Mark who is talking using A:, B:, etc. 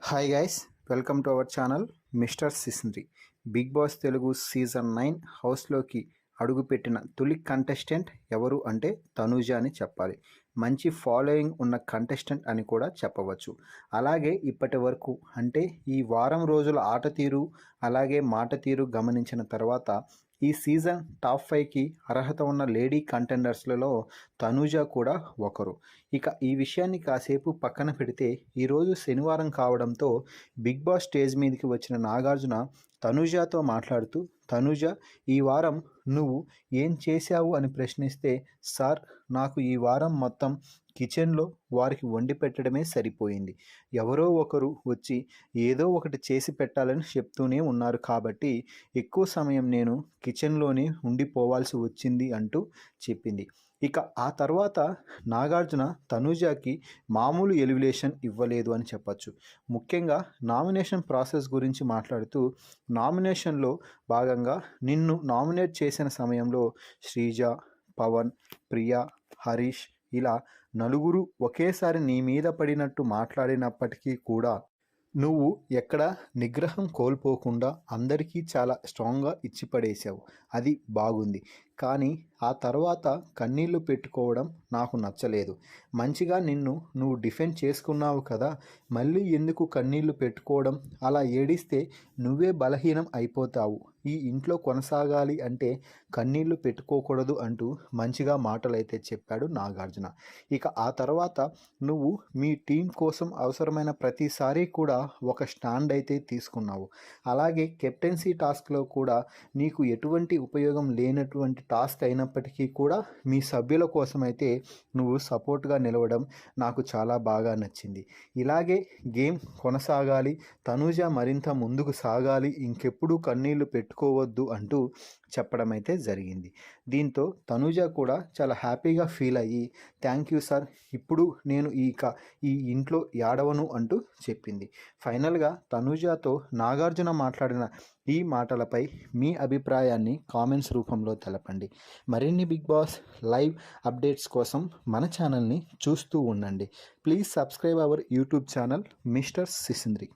A: Hi guys, welcome to our channel mister Sisindri. Bigg Boss Telugu season 9 హౌస్లోకి అడుగుపెట్టిన తొలి contestant ఎవరు అంటే తనూజ అని చెప్పాలి. మంచి ఫాలోయింగ్ ఉన్న కంటెస్టెంట్ అని కూడా చెప్పవచ్చు. అలాగే ఇప్పటి వరకు అంటే ఈ వారం రోజుల ఆట తీరు అలాగే మాట తీరు గమనించిన తర్వాత ఈ సీజన్ టాప్ 5కి అర్హత ఉన్న లేడీ కంటెండర్స్లలో తనూజ కూడా ఒకరు. ఇక ఈ విషయాన్ని కాసేపు పక్కన పెడితే ఈరోజు శనివారం కావడంతో బిగ్ బాస్ స్టేజ్ మీదకి వచ్చిన నాగార్జున తనూజతో మాట్లాడుతూ, తనూజ ఈ వారం నువ్వు ఏం చేశావు అని ప్రశ్నిస్తే, సార్ నాకు ఈ వారం మొత్తం కిచెన్లో వారికి వండి పెట్టడమే సరిపోయింది. ఎవరో ఒకరు వచ్చి ఏదో ఒకటి చేసి పెట్టాలని చెప్తూనే ఉన్నారు కాబట్టి ఎక్కువ సమయం నేను కిచెన్లోనే ఉండిపోవాల్సి వచ్చింది అంటూ చెప్పింది. ఇక ఆ తర్వాత నాగార్జున తనూజకి మామూలు ఎలివేషన్ ఇవ్వలేదు అని చెప్పచ్చు. ముఖ్యంగా నామినేషన్ ప్రాసెస్ గురించి మాట్లాడుతూ, నామినేషన్లో భాగంగా నిన్ను నామినేట్ చేసిన సమయంలో శ్రీజ, పవన్, ప్రియా, హరీష్ ఇలా నలుగురు ఒకేసారి నీ మీద పడినట్టు మాట్లాడినప్పటికీ కూడా నువ్వు ఎక్కడ నిగ్రహం కోల్పోకుండా అందరికీ చాలా స్ట్రాంగ్గా ఇచ్చి పడేశావు. అది బాగుంది. కానీ ఆ తర్వాత కన్నీళ్లు పెట్టుకోవడం నాకు నచ్చలేదు. మంచిగా నువ్వు డిఫెండ్ చేసుకున్నావు కదా, మళ్ళీ ఎందుకు కన్నీళ్లు పెట్టుకోవడం? అలా ఏడిస్తే నువ్వే బలహీనం అయిపోతావు. ఈ ఇంట్లో కొనసాగాలి అంటే కన్నీళ్లు పెట్టుకోకూడదు అంటూ మంచిగా మాటలైతే చెప్పాడు నాగార్జున. ఇక ఆ తర్వాత నువ్వు మీ టీం కోసం అవసరమైన ప్రతిసారి కూడా ఒక స్టాండ్ అయితే తీసుకున్నావు. అలాగే కెప్టెన్సీ టాస్క్లో కూడా నీకు ఎటువంటి ఉపయోగం లేనటువంటి టాస్క్ అయినప్పటికీ కూడా మీ సభ్యుల కోసం అయితే నువ్వు సపోర్ట్గా నిలవడం నాకు చాలా బాగా నచ్చింది. ఇలాగే గేమ్ కొనసాగాలి, తనూజ మరింత ముందుకు సాగాలి, ఇంకెప్పుడు కన్నీళ్లు పెట్టుకోవద్దు అంటూ చెప్పడం అయితే జరిగింది. దీంతో తనూజ కూడా చాలా హ్యాపీగా ఫీల్ అయ్యి, థ్యాంక్ యూ సార్, ఇప్పుడు నేను ఈ ఇంట్లో యాడవను అంటూ చెప్పింది. ఫైనల్గా తనూజతో నాగార్జున మాట్లాడిన ఈ మాటలపై మీ అభిప్రాయాన్ని కామెంట్స్ రూపంలో తెలపండి. మరిన్ని బిగ్ బాస్ లైవ్ అప్డేట్స్ కోసం మన ఛానల్ని చూస్తూ ఉండండి. Please subscribe our YouTube channel mister సిసింద్రి.